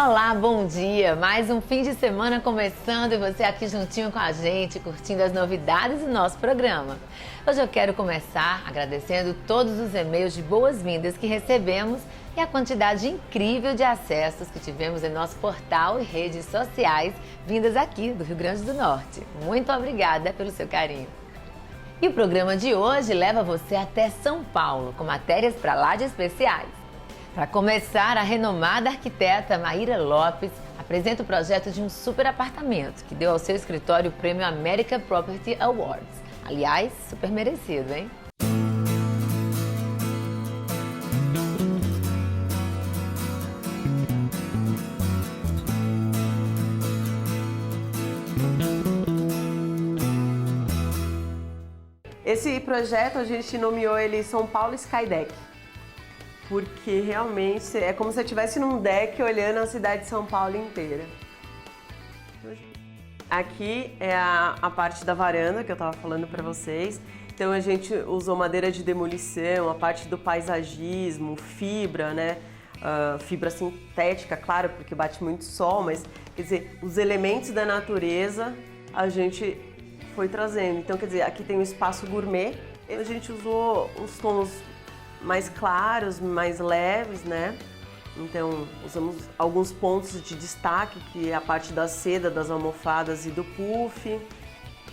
Olá, bom dia! Mais um fim de semana começando e você aqui juntinho com a gente, curtindo as novidades do nosso programa. Hoje eu quero começar agradecendo todos os e-mails de boas-vindas que recebemos e a quantidade incrível de acessos que tivemos em nosso portal e redes sociais vindas aqui do Rio Grande do Norte. Muito obrigada pelo seu carinho! E o programa de hoje leva você até São Paulo com matérias para lá de especiais. Para começar, a renomada arquiteta Maíra Lopes apresenta o projeto de um super apartamento que deu ao seu escritório o prêmio American Property Awards. Aliás, super merecido, hein? Esse projeto a gente nomeou ele São Paulo Skydeck, porque realmente é como se eu estivesse num deck olhando a cidade de São Paulo inteira. Aqui é a parte da varanda que eu estava falando para vocês. Então a gente usou madeira de demolição, a parte do paisagismo, fibra, né? Fibra sintética, claro, porque bate muito sol, mas quer dizer, os elementos da natureza a gente foi trazendo. Então, quer dizer, aqui tem um espaço gourmet. A gente usou os tons mais claros, mais leves, né? Então, usamos alguns pontos de destaque, que é a parte da seda, das almofadas e do puff,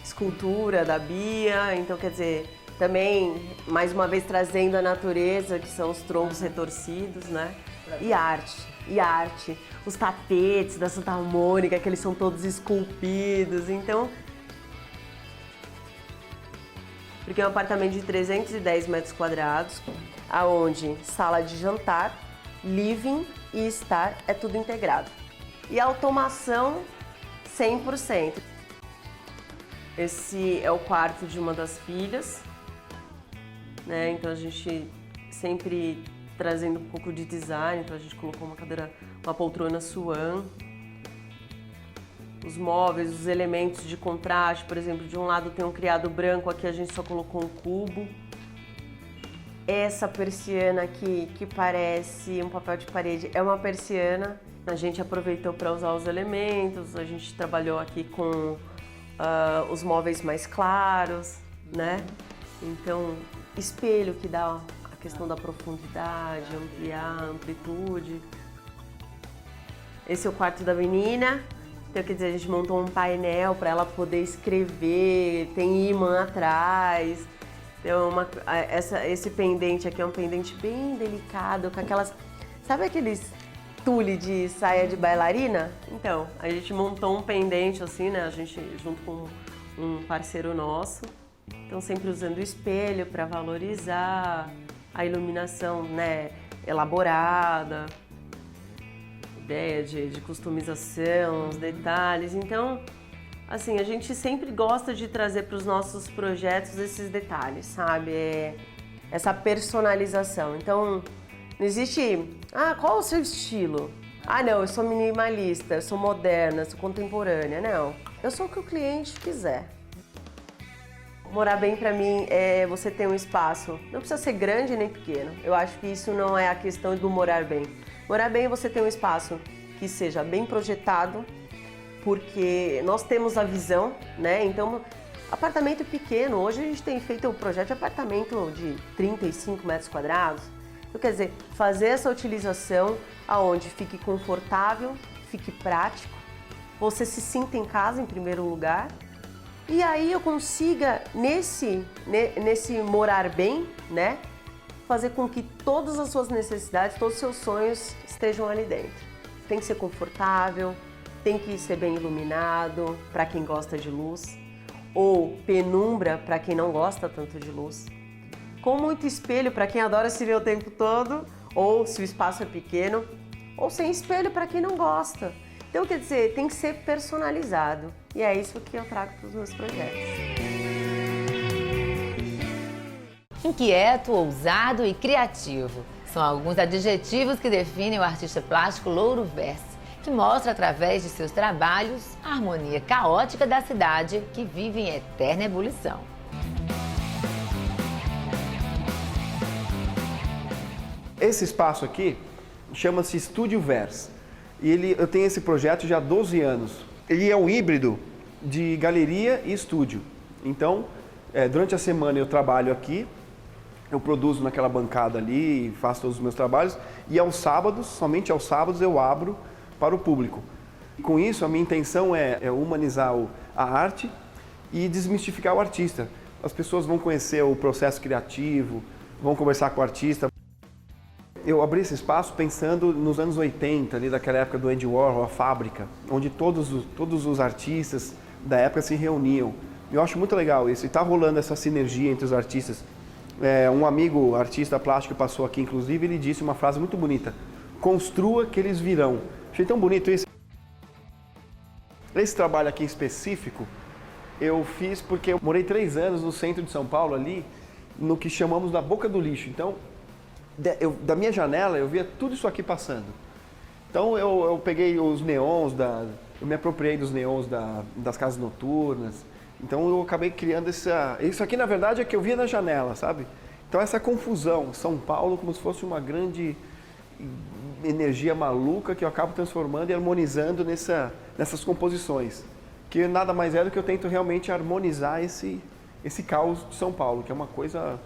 escultura da Bia. Então, quer dizer, também, mais uma vez, trazendo a natureza, que são os troncos retorcidos, né? E arte. Os tapetes da Santa Mônica, que eles são todos esculpidos. Então, porque é um apartamento de 310 metros quadrados, aonde sala de jantar, living e estar é tudo integrado. E automação 100%. Esse é o quarto de uma das filhas, né? Então a gente sempre trazendo um pouco de design, então a gente colocou uma poltrona Swan. Os móveis, os elementos de contraste, por exemplo, de um lado tem um criado branco, aqui a gente só colocou um cubo. Essa persiana aqui, que parece um papel de parede, é uma persiana. A gente aproveitou para usar os elementos, a gente trabalhou aqui com os móveis mais claros, né? Então, espelho que dá a questão da profundidade, ampliar a amplitude. Esse é o quarto da menina. Então, quer dizer, a gente montou um painel para ela poder escrever, tem ímã atrás. Então, esse pendente aqui é um pendente bem delicado, com aquelas... Sabe aqueles tule de saia de bailarina? Então, a gente montou um pendente assim, né? A gente, junto com um parceiro nosso. Então, sempre usando o espelho para valorizar a iluminação, né? Elaborada. Ideia de customização, os detalhes. Então, assim, a gente sempre gosta de trazer para os nossos projetos esses detalhes, sabe? Essa personalização. Então, não existe, qual é o seu estilo? Não, eu sou minimalista, eu sou moderna, eu sou contemporânea. Não, eu sou o que o cliente quiser. Morar bem para mim é você ter um espaço, não precisa ser grande nem pequeno. Eu acho que isso não é a questão do morar bem. Morar bem é você ter um espaço que seja bem projetado, porque nós temos a visão, né? Então, apartamento pequeno, hoje a gente tem feito um projeto de apartamento de 35 metros quadrados. Então, quer dizer, fazer essa utilização aonde fique confortável, fique prático, você se sinta em casa em primeiro lugar, e aí eu consiga, nesse morar bem, né? Fazer com que todas as suas necessidades, todos os seus sonhos estejam ali dentro. Tem que ser confortável, tem que ser bem iluminado para quem gosta de luz, ou penumbra para quem não gosta tanto de luz. Com muito espelho para quem adora se ver o tempo todo, ou se o espaço é pequeno, ou sem espelho para quem não gosta. Então, quer dizer, tem que ser personalizado. E é isso que eu trago para os meus projetos. Inquieto, ousado e criativo são alguns adjetivos que definem o artista plástico Louro Verse, que mostra através de seus trabalhos a harmonia caótica da cidade que vive em eterna ebulição. Esse espaço aqui chama-se Estúdio Verse. E eu tenho esse projeto já há 12 anos. Ele é um híbrido de galeria e estúdio. Então, durante a semana eu trabalho aqui, eu produzo naquela bancada ali, faço todos os meus trabalhos, e aos sábados, somente aos sábados, eu abro para o público. E com isso, a minha intenção é humanizar a arte e desmistificar o artista. As pessoas vão conhecer o processo criativo, vão conversar com o artista. Eu abri esse espaço pensando nos anos 80, ali daquela época do Andy Warhol, a fábrica, onde todos os artistas da época se reuniam. Eu acho muito legal isso, e está rolando essa sinergia entre os artistas. Um amigo artista plástico passou aqui, inclusive, ele disse uma frase muito bonita: construa que eles virão. Achei tão bonito isso. Esse trabalho aqui em específico, eu fiz porque eu morei 3 anos no centro de São Paulo, ali, no que chamamos da boca do lixo. Então, da minha janela, eu via tudo isso aqui passando. Então, eu peguei os neons, eu me apropriei dos neons das casas noturnas. Então, eu acabei criando isso aqui, na verdade, é que eu via na janela, sabe? Então, essa confusão, São Paulo como se fosse uma grande energia maluca que eu acabo transformando e harmonizando nessas composições. Que nada mais é do que eu tento realmente harmonizar esse caos de São Paulo, que é uma coisa...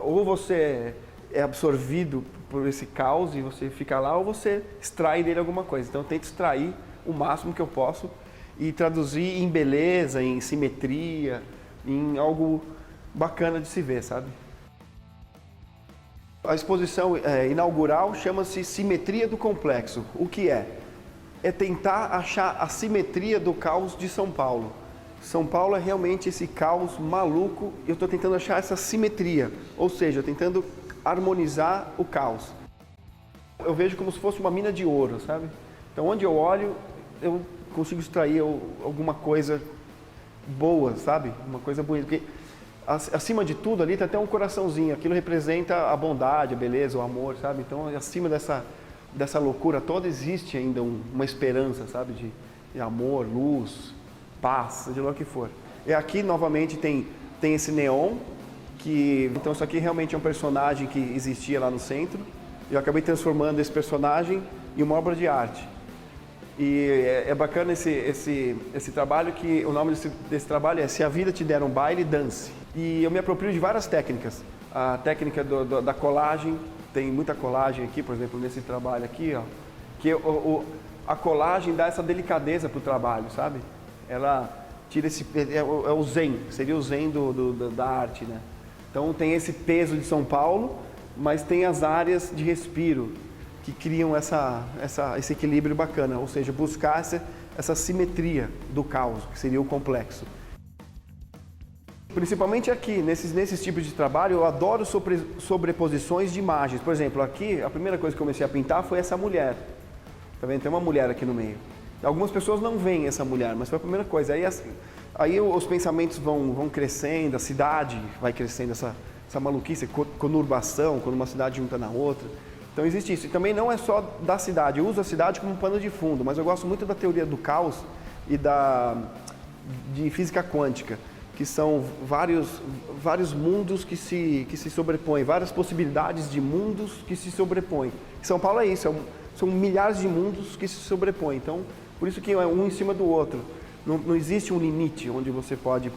Ou você é absorvido por esse caos e você fica lá, ou você extrai dele alguma coisa. Então eu tento extrair o máximo que eu posso e traduzir em beleza, em simetria, em algo bacana de se ver, sabe? A exposição inaugural chama-se Simetria do Complexo. O que é? É tentar achar a simetria do caos de São Paulo. São Paulo é realmente esse caos maluco e eu estou tentando achar essa simetria, ou seja, tentando harmonizar o caos. Eu vejo como se fosse uma mina de ouro, sabe? Então, onde eu olho, eu consigo extrair alguma coisa boa, sabe? Uma coisa bonita. Porque, acima de tudo, ali tem até um coraçãozinho. Aquilo representa a bondade, a beleza, o amor, sabe? Então, acima dessa loucura toda, existe ainda uma esperança, sabe? De amor, luz, paz, seja lá o que for. E aqui, novamente, tem esse neon, então isso aqui realmente é um personagem que existia lá no centro. Eu acabei transformando esse personagem em uma obra de arte. E é bacana esse trabalho, que o nome desse trabalho é Se a Vida Te Der um Baile, Dance. E eu me aproprio de várias técnicas. A técnica da colagem, tem muita colagem aqui, por exemplo, nesse trabalho aqui, ó, que a colagem dá essa delicadeza para o trabalho, sabe? Ela tira é o zen, seria o zen da arte, né? Então tem esse peso de São Paulo, mas tem as áreas de respiro que criam esse equilíbrio bacana, ou seja, buscar essa simetria do caos, que seria o complexo. Principalmente aqui, nesses tipos de trabalho, eu adoro sobreposições de imagens. Por exemplo, aqui, a primeira coisa que eu comecei a pintar foi essa mulher. Tá vendo? Tem uma mulher aqui no meio. Algumas pessoas não veem essa mulher, mas foi a primeira coisa. Aí os pensamentos vão crescendo, a cidade vai crescendo, essa maluquice, conurbação, quando uma cidade junta na outra. Então existe isso. E também não é só da cidade, eu uso a cidade como um pano de fundo, mas eu gosto muito da teoria do caos e de física quântica, que são vários mundos que se sobrepõem, várias possibilidades de mundos que se sobrepõem. São Paulo é isso, são milhares de mundos que se sobrepõem. Então, por isso que é um em cima do outro. Não existe um limite onde você pode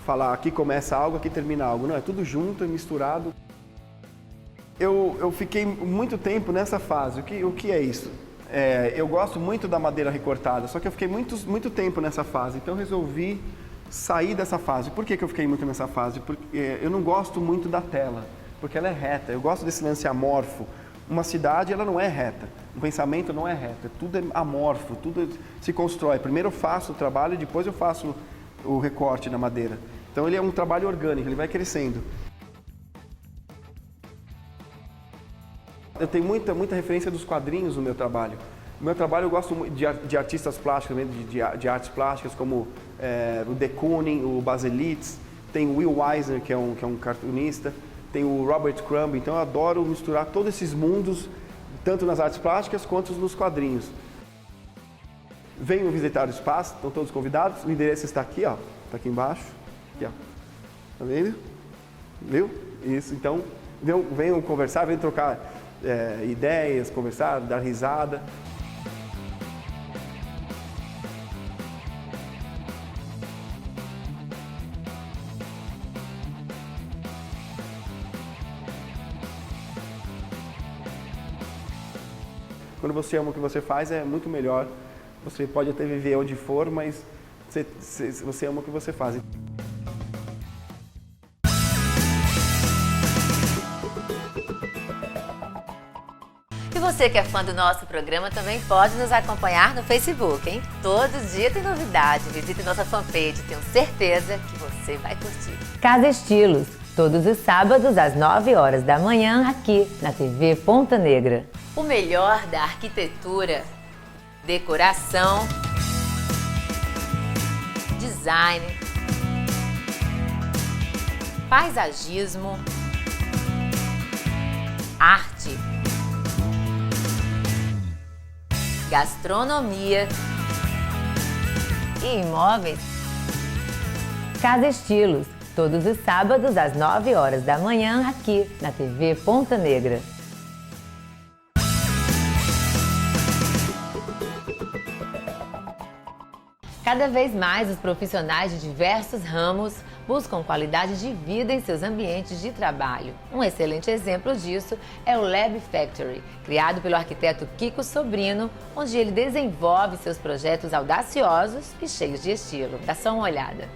falar aqui começa algo, aqui termina algo. Não, é tudo junto, é misturado. Eu fiquei muito tempo nessa fase. O que é isso? Eu gosto muito da madeira recortada, só que eu fiquei muito tempo nessa fase. Então eu resolvi sair dessa fase. Por que eu fiquei muito nessa fase? Porque eu não gosto muito da tela, porque ela é reta. Eu gosto desse lance amorfo. Uma cidade, ela não é reta. Um pensamento não é reto. Tudo é amorfo, tudo se constrói. Primeiro eu faço o trabalho e depois eu faço o recorte na madeira. Então ele é um trabalho orgânico, ele vai crescendo. Eu tenho muita referência dos quadrinhos no meu trabalho. No meu trabalho eu gosto de artistas plásticos, de artes plásticas, como o de Kooning, o Baselitz, tem o Will Eisner, que é um cartunista, tem o Robert Crumb. Então eu adoro misturar todos esses mundos, tanto nas artes plásticas quanto nos quadrinhos. Venham visitar o espaço, estão todos convidados. O endereço está aqui, ó, está aqui embaixo. Aqui, ó. Tá vendo? Viu? Isso. Então, venham conversar, venham trocar ideias, conversar, dar risada. Quando você ama o que você faz, é muito melhor. Você pode até viver onde for, mas você ama o que você faz. E você que é fã do nosso programa também pode nos acompanhar no Facebook, hein? Todo dia tem novidade. Visite nossa fanpage, tenho certeza que você vai curtir. Casa Estilos, todos os sábados às 9 horas da manhã aqui na TV Ponta Negra. O melhor da arquitetura, decoração, design, paisagismo, arte, gastronomia e imóveis. Casa Estilos, todos os sábados às 9 horas da manhã aqui na TV Ponta Negra. Cada vez mais os profissionais de diversos ramos buscam qualidade de vida em seus ambientes de trabalho. Um excelente exemplo disso é o Lab Factory, criado pelo arquiteto Kiko Sobrino, onde ele desenvolve seus projetos audaciosos e cheios de estilo. Dá só uma olhada.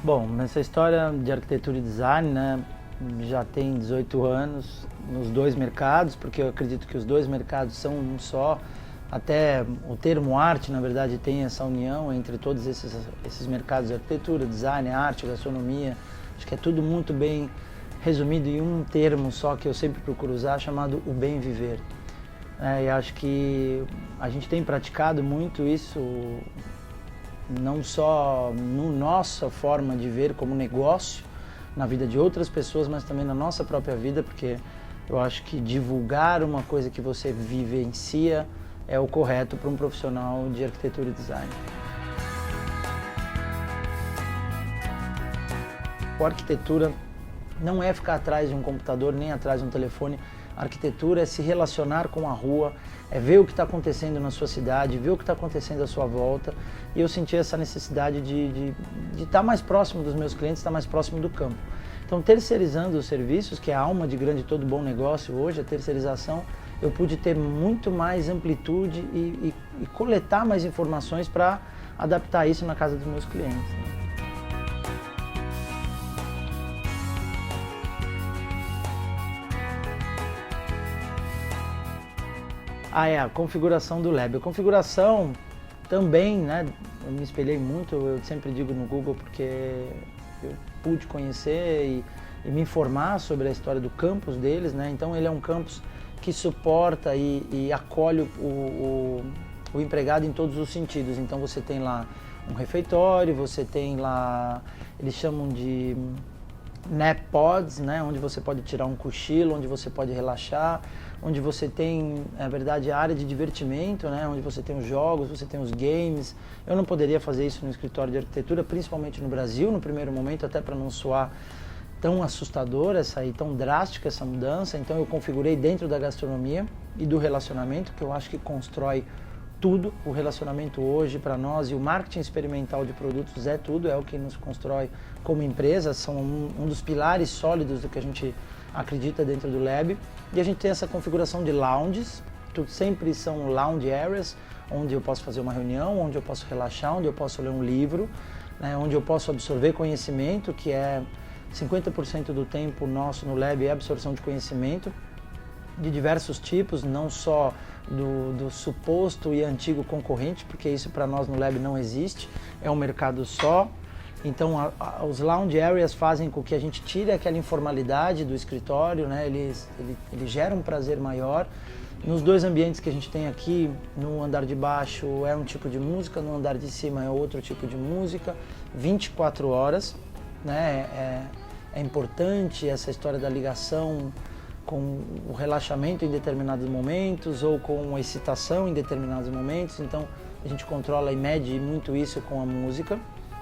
Bom, nessa história de arquitetura e design, né, já tem 18 anos nos dois mercados, porque eu acredito que os dois mercados são um só. Até o termo arte, na verdade, tem essa união entre todos esses mercados de arquitetura, design, arte, gastronomia. Acho que é tudo muito bem resumido em um termo só que eu sempre procuro usar, chamado o bem viver. E acho que a gente tem praticado muito isso, não só na nossa forma de ver como negócio, na vida de outras pessoas, mas também na nossa própria vida, porque eu acho que divulgar uma coisa que você vivencia é o correto para um profissional de arquitetura e design. A arquitetura não é ficar atrás de um computador, nem atrás de um telefone. A arquitetura é se relacionar com a rua, é ver o que está acontecendo na sua cidade, ver o que está acontecendo à sua volta. E eu senti essa necessidade de estar mais próximo dos meus clientes, estar mais próximo do campo. Então, terceirizando os serviços, que é a alma de grande todo bom negócio hoje, a terceirização, eu pude ter muito mais amplitude e coletar mais informações para adaptar isso na casa dos meus clientes, né? A configuração do Lab. A configuração também, né, eu me espelhei muito, eu sempre digo no Google, porque eu pude conhecer e me informar sobre a história do campus deles, né? Então ele é um campus que suporta e acolhe o empregado em todos os sentidos. Então você tem lá um refeitório, você tem lá, eles chamam de nap pods, né, onde você pode tirar um cochilo, onde você pode relaxar, onde você tem, na verdade, a área de divertimento, né, onde você tem os jogos, você tem os games. Eu não poderia fazer isso no escritório de arquitetura, principalmente no Brasil, no primeiro momento, até para não soar tão assustadora e tão drástica essa mudança. Então eu configurei dentro da gastronomia e do relacionamento, que eu acho que constrói tudo. O relacionamento hoje para nós e o marketing experimental de produtos é tudo, é o que nos constrói como empresa, são um dos pilares sólidos do que a gente acredita dentro do Lab. E a gente tem essa configuração de lounges, sempre são lounge areas, onde eu posso fazer uma reunião, onde eu posso relaxar, onde eu posso ler um livro, né, onde eu posso absorver conhecimento, que é 50% do tempo nosso no Lab é absorção de conhecimento de diversos tipos, não só do suposto e antigo concorrente, porque isso para nós no Lab não existe, é um mercado só. Então os lounge areas fazem com que a gente tire aquela informalidade do escritório, né? Ele gera um prazer maior. Nos dois ambientes que a gente tem aqui, no andar de baixo é um tipo de música, no andar de cima é outro tipo de música, 24 horas, né? É importante essa história da ligação com o relaxamento em determinados momentos ou com a excitação em determinados momentos. Então a gente controla e mede muito isso com a música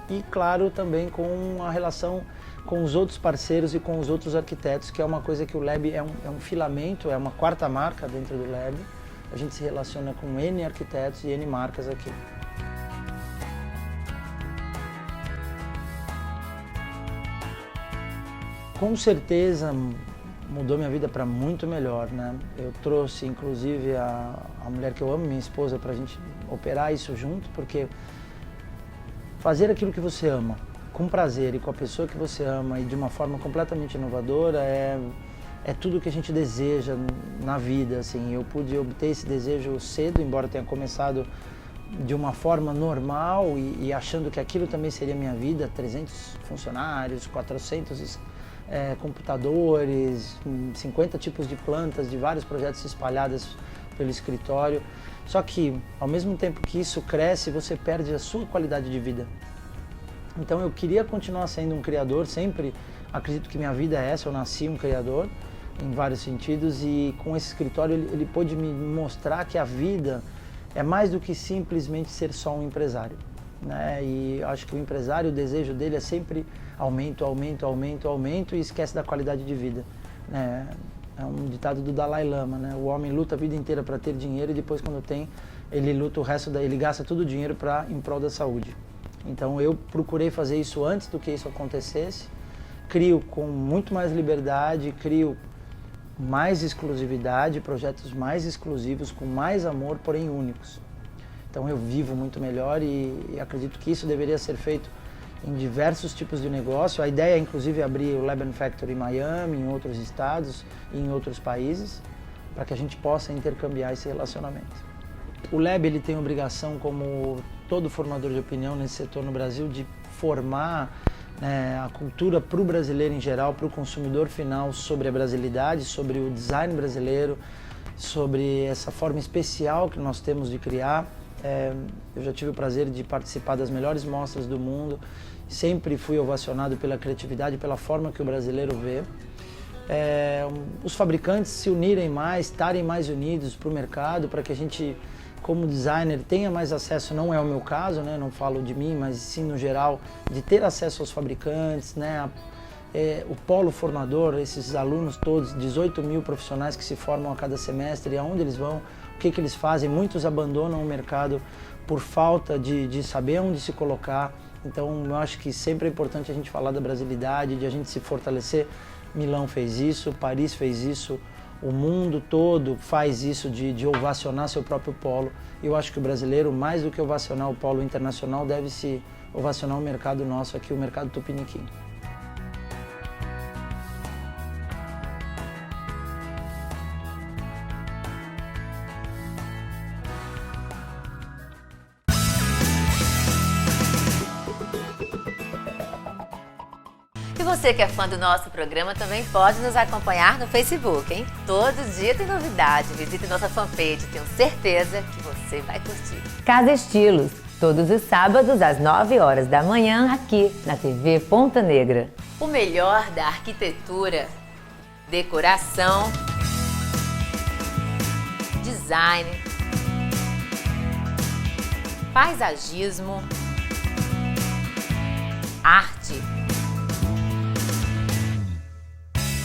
e, claro, também com a relação com os outros parceiros e com os outros arquitetos, que é uma coisa que o Lab é um filamento, é uma quarta marca dentro do Lab. A gente se relaciona com N arquitetos e N marcas aqui. Com certeza mudou minha vida para muito melhor, né? Eu trouxe inclusive a mulher que eu amo, minha esposa, para a gente operar isso junto, porque fazer aquilo que você ama, com prazer e com a pessoa que você ama e de uma forma completamente inovadora é tudo que a gente deseja na vida, assim. Eu pude obter esse desejo cedo, embora tenha começado de uma forma normal e achando que aquilo também seria minha vida, 300 funcionários, 400 computadores, 50 tipos de plantas, de vários projetos espalhados pelo escritório. Só que, ao mesmo tempo que isso cresce, você perde a sua qualidade de vida. Então eu queria continuar sendo um criador, sempre acredito que minha vida é essa, eu nasci um criador em vários sentidos, e com esse escritório ele pôde me mostrar que a vida é mais do que simplesmente ser só um empresário, né? E acho que o empresário, o desejo dele é sempre aumento, aumento, aumento, aumento, e esquece da qualidade de vida, né? É um ditado do Dalai Lama, né? O homem luta a vida inteira para ter dinheiro e depois, quando tem, ele luta ele gasta todo o dinheiro em prol da saúde. Então eu procurei fazer isso antes do que isso acontecesse, crio com muito mais liberdade, crio mais exclusividade, projetos mais exclusivos, com mais amor, porém únicos. Então eu vivo muito melhor e acredito que isso deveria ser feito em diversos tipos de negócio. A ideia, inclusive, é abrir o Lab Factory em Miami, em outros estados e em outros países, para que a gente possa intercambiar esse relacionamento. O Lab ele tem a obrigação, como todo formador de opinião nesse setor no Brasil, de formar a cultura para o brasileiro em geral, para o consumidor final, sobre a brasilidade, sobre o design brasileiro, sobre essa forma especial que nós temos de criar. Eu já tive o prazer de participar das melhores mostras do mundo, sempre fui ovacionado pela criatividade, pela forma que o brasileiro vê. Os fabricantes se unirem mais, estarem mais unidos para o mercado, para que a gente, como designer, tenha mais acesso. Não é o meu caso, né? Não falo de mim, mas sim no geral, de ter acesso aos fabricantes, né? O polo formador, esses alunos todos, 18 mil profissionais que se formam a cada semestre, aonde eles vão, o que eles fazem. Muitos abandonam o mercado por falta de saber onde se colocar. Então eu acho que sempre é importante a gente falar da brasilidade, de a gente se fortalecer. Milão fez isso, Paris fez isso, o mundo todo faz isso de ovacionar seu próprio polo. Eu acho que o brasileiro, mais do que ovacionar o polo internacional, deve se ovacionar o mercado nosso aqui, o mercado tupiniquim. E você que é fã do nosso programa também pode nos acompanhar no Facebook, hein? Todo dia tem novidade. Visite nossa fanpage, tenho certeza que você vai curtir. Casa Estilos, todos os sábados às 9 horas da manhã, aqui na TV Ponta Negra. O melhor da arquitetura, decoração, design, paisagismo, arte,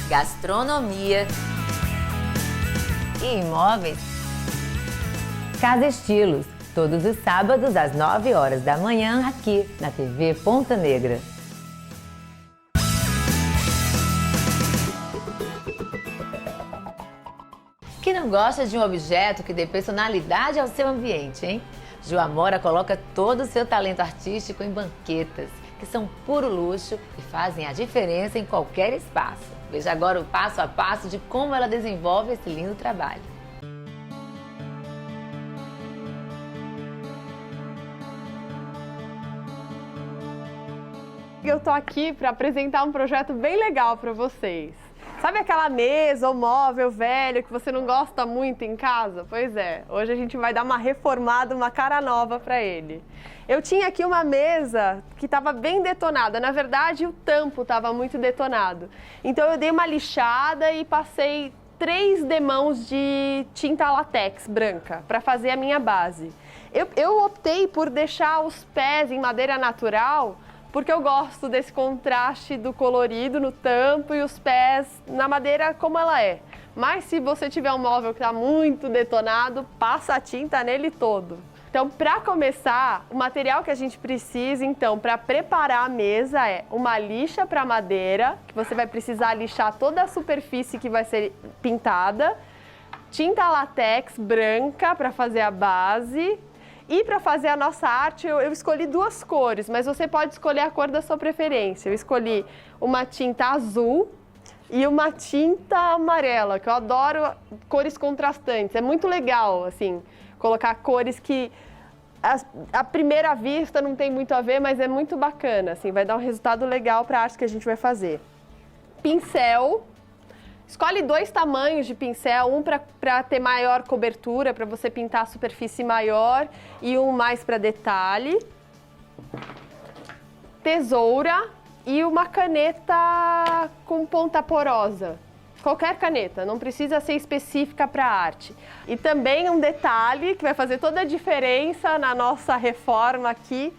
gastronomia e imóveis. Casa Estilos, todos os sábados às 9 horas da manhã, aqui na TV Ponta Negra. Quem não gosta de um objeto que dê personalidade ao seu ambiente, hein? Joamora coloca todo o seu talento artístico em banquetas, que são puro luxo e fazem a diferença em qualquer espaço. Veja agora o passo a passo de como ela desenvolve esse lindo trabalho. Eu tô aqui para apresentar um projeto bem legal para vocês. Sabe aquela mesa ou móvel velho que você não gosta muito em casa? Pois é, hoje a gente vai dar uma reformada, uma cara nova para ele. Eu tinha aqui uma mesa que estava bem detonada, na verdade o tampo estava muito detonado. Então eu dei uma lixada e passei 3 demãos de tinta latex branca para fazer a minha base. Eu optei por deixar os pés em madeira natural porque eu gosto desse contraste do colorido no tampo e os pés na madeira como ela é. Mas se você tiver um móvel que está muito detonado, passa a tinta nele todo. Então, para começar, o material que a gente precisa, então, para preparar a mesa é uma lixa para madeira, que você vai precisar lixar toda a superfície que vai ser pintada, tinta látex branca para fazer a base, e para fazer a nossa arte eu escolhi 2 cores, mas você pode escolher a cor da sua preferência. Eu escolhi uma tinta azul e uma tinta amarela, que eu adoro cores contrastantes. É muito legal, assim, colocar cores que à primeira vista não tem muito a ver, mas é muito bacana, assim, vai dar um resultado legal para a arte que a gente vai fazer. Pincel. Escolhe 2 tamanhos de pincel, um para ter maior cobertura, para você pintar a superfície maior, e um mais para detalhe. Tesoura e uma caneta com ponta porosa. Qualquer caneta, não precisa ser específica para arte. E também um detalhe que vai fazer toda a diferença na nossa reforma aqui,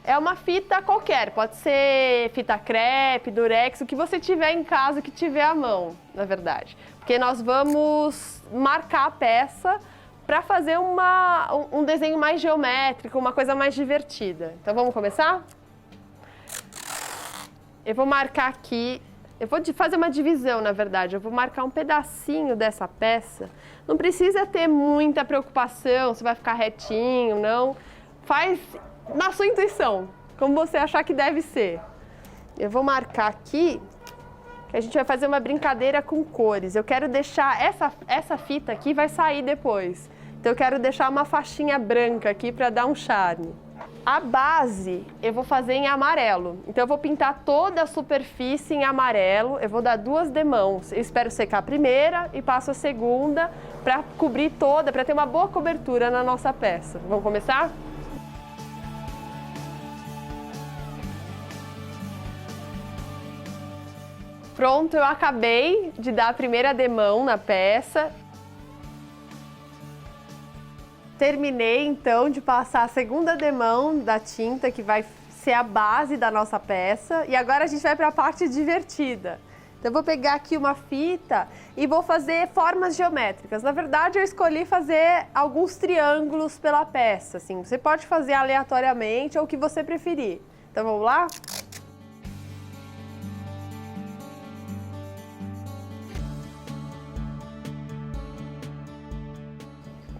é uma fita qualquer, pode ser fita crepe, durex, o que você tiver em casa, o que tiver à mão, na verdade. Porque nós vamos marcar a peça para fazer um desenho mais geométrico, uma coisa mais divertida. Então vamos começar? Eu vou marcar aqui, eu vou fazer uma divisão, na verdade. Eu vou marcar um pedacinho dessa peça. Não precisa ter muita preocupação se vai ficar retinho, não. Faz na sua intuição, como você achar que deve ser. Eu vou marcar aqui, que a gente vai fazer uma brincadeira com cores. Eu quero deixar, essa fita aqui vai sair depois. Então eu quero deixar uma faixinha branca aqui para dar um charme. A base eu vou fazer em amarelo. Então eu vou pintar toda a superfície em amarelo. Eu vou dar 2 demãos. Eu espero secar a primeira e passo a segunda para cobrir toda, para ter uma boa cobertura na nossa peça. Vamos começar? Pronto, eu acabei de dar a primeira demão na peça. Terminei, então, de passar a segunda demão da tinta, que vai ser a base da nossa peça. E agora a gente vai para a parte divertida. Então, eu vou pegar aqui uma fita e vou fazer formas geométricas. Na verdade, eu escolhi fazer alguns triângulos pela peça, assim. Você pode fazer aleatoriamente ou o que você preferir. Então, vamos lá?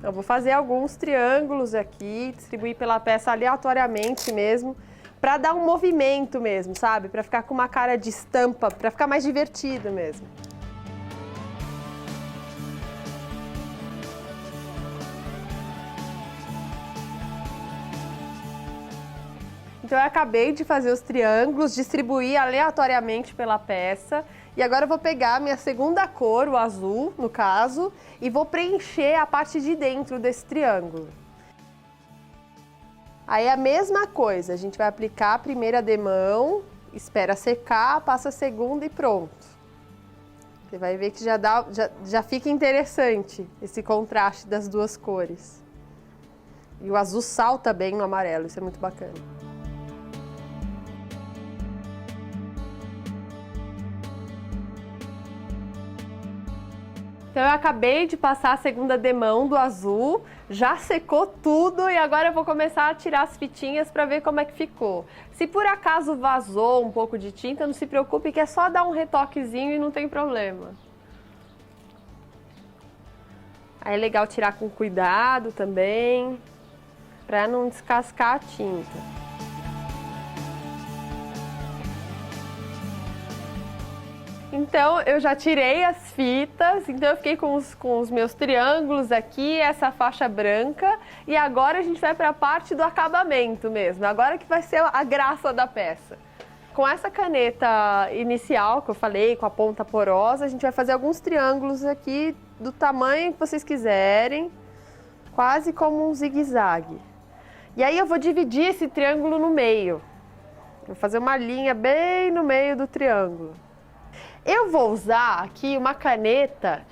Eu vou fazer alguns triângulos aqui, distribuir pela peça aleatoriamente mesmo, para dar um movimento mesmo, sabe? Para ficar com uma cara de estampa, para ficar mais divertido mesmo. Então eu acabei de fazer os triângulos, distribuir aleatoriamente pela peça. E agora eu vou pegar a minha segunda cor, o azul, no caso, e vou preencher a parte de dentro desse triângulo. Aí a mesma coisa, a gente vai aplicar a primeira demão, espera secar, passa a segunda e pronto. Você vai ver que já fica interessante esse contraste das 2 cores. E o azul salta bem no amarelo, isso é muito bacana. Então eu acabei de passar a segunda demão do azul, já secou tudo e agora eu vou começar a tirar as fitinhas para ver como é que ficou. Se por acaso vazou um pouco de tinta, não se preocupe que é só dar um retoquezinho e não tem problema. Aí é legal tirar com cuidado também, para não descascar a tinta. Então, eu já tirei as fitas, então eu fiquei com os meus triângulos aqui, essa faixa branca, e agora a gente vai para a parte do acabamento mesmo, agora que vai ser a graça da peça. Com essa caneta inicial que eu falei, com a ponta porosa, a gente vai fazer alguns triângulos aqui do tamanho que vocês quiserem, quase como um zigue-zague. E aí eu vou dividir esse triângulo no meio, vou fazer uma linha bem no meio do triângulo. Eu vou usar aqui uma caneta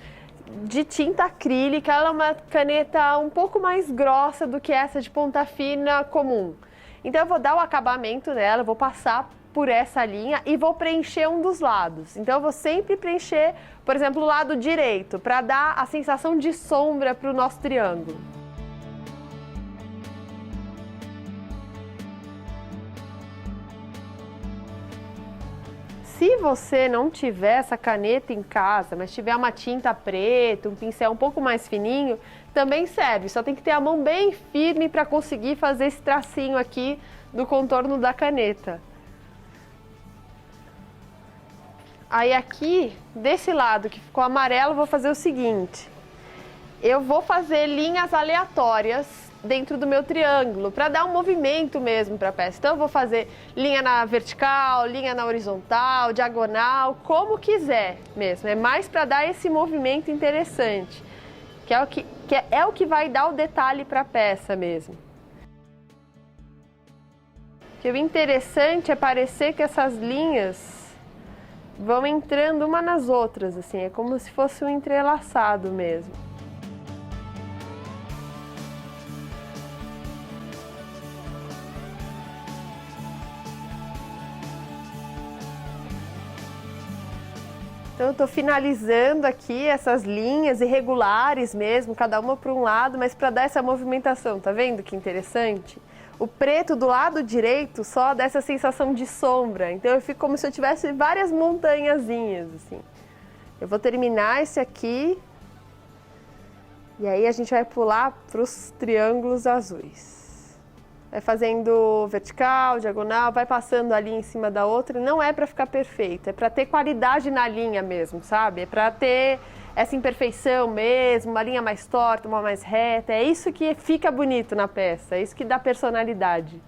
de tinta acrílica, ela é uma caneta um pouco mais grossa do que essa de ponta fina comum. Então eu vou dar o acabamento nela, vou passar por essa linha e vou preencher um dos lados. Então eu vou sempre preencher, por exemplo, o lado direito, para dar a sensação de sombra para o nosso triângulo. Se você não tiver essa caneta em casa, mas tiver uma tinta preta, um pincel um pouco mais fininho, também serve. Só tem que ter a mão bem firme para conseguir fazer esse tracinho aqui do contorno da caneta. Aí aqui, desse lado que ficou amarelo, eu vou fazer o seguinte. Eu vou fazer linhas aleatórias dentro do meu triângulo, para dar um movimento mesmo para a peça. Então eu vou fazer linha na vertical, linha na horizontal, diagonal, como quiser mesmo. É mais para dar esse movimento interessante, que é o que vai dar o detalhe para a peça mesmo. O interessante é parecer que essas linhas vão entrando uma nas outras, assim, é como se fosse um entrelaçado mesmo. Então eu estou finalizando aqui essas linhas irregulares mesmo, cada uma para um lado, mas para dar essa movimentação, tá vendo que interessante? O preto do lado direito só dá essa sensação de sombra, então eu fico como se eu tivesse várias montanhazinhas, assim. Eu vou terminar esse aqui, e aí a gente vai pular para os triângulos azuis. Vai fazendo vertical, diagonal, vai passando ali em cima da outra, não é para ficar perfeito, é para ter qualidade na linha mesmo, sabe? É para ter essa imperfeição mesmo, uma linha mais torta, uma mais reta, é isso que fica bonito na peça, é isso que dá personalidade.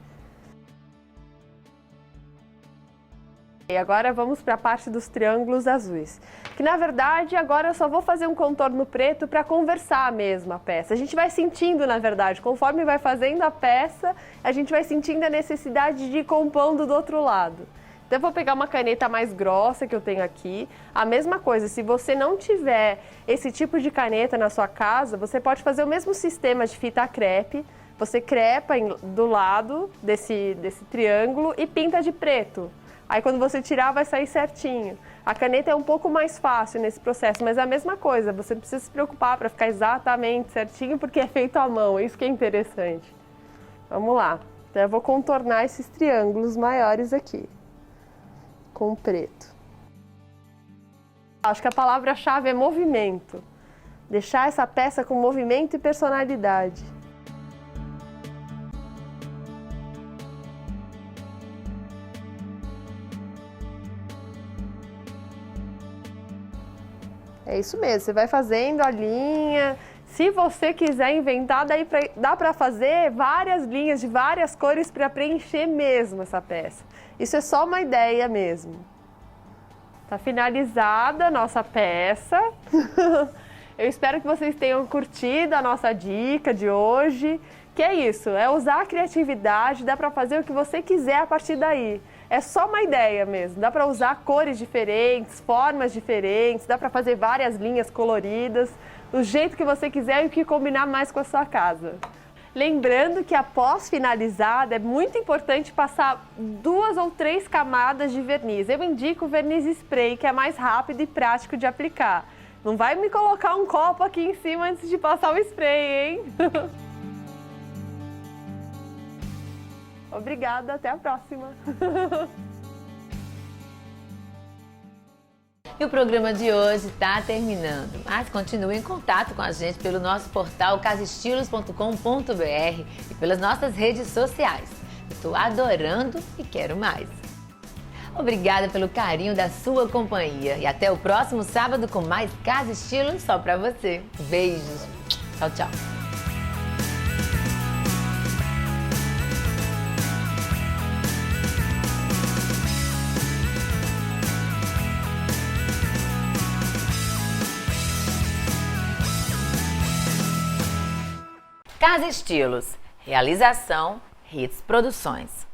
E agora vamos para a parte dos triângulos azuis, que na verdade agora eu só vou fazer um contorno preto para conversar mesmo a peça. A gente vai sentindo, na verdade, conforme vai fazendo a peça, a gente vai sentindo a necessidade de ir compondo do outro lado. Então eu vou pegar uma caneta mais grossa que eu tenho aqui. A mesma coisa, se você não tiver esse tipo de caneta na sua casa, você pode fazer o mesmo sistema de fita crepe. Você crepa do lado desse triângulo e pinta de preto. Aí quando você tirar vai sair certinho. A caneta é um pouco mais fácil nesse processo, mas é a mesma coisa. Você não precisa se preocupar para ficar exatamente certinho porque é feito à mão, isso que é interessante. Vamos lá. Então eu vou contornar esses triângulos maiores aqui, com preto. Acho que a palavra-chave é movimento. Deixar essa peça com movimento e personalidade. É isso mesmo, você vai fazendo a linha. Se você quiser inventar, daí dá para fazer várias linhas de várias cores para preencher mesmo essa peça. Isso é só uma ideia mesmo. Tá finalizada a nossa peça. Eu espero que vocês tenham curtido a nossa dica de hoje. Que é isso, é usar a criatividade, dá para fazer o que você quiser a partir daí. É só uma ideia mesmo, dá para usar cores diferentes, formas diferentes, dá para fazer várias linhas coloridas, do jeito que você quiser e o que combinar mais com a sua casa. Lembrando que após finalizada, é muito importante passar 2 ou 3 camadas de verniz. Eu indico o verniz spray, que é mais rápido e prático de aplicar. Não vai me colocar um copo aqui em cima antes de passar o spray, hein? Obrigada, até a próxima! E o programa de hoje está terminando, mas continue em contato com a gente pelo nosso portal casestilos.com.br e pelas nossas redes sociais. Estou adorando e quero mais! Obrigada pelo carinho da sua companhia e até o próximo sábado com mais Casa Estilo só pra você. Beijos! Tchau, tchau! Casa Estilos. Realização Hits Produções.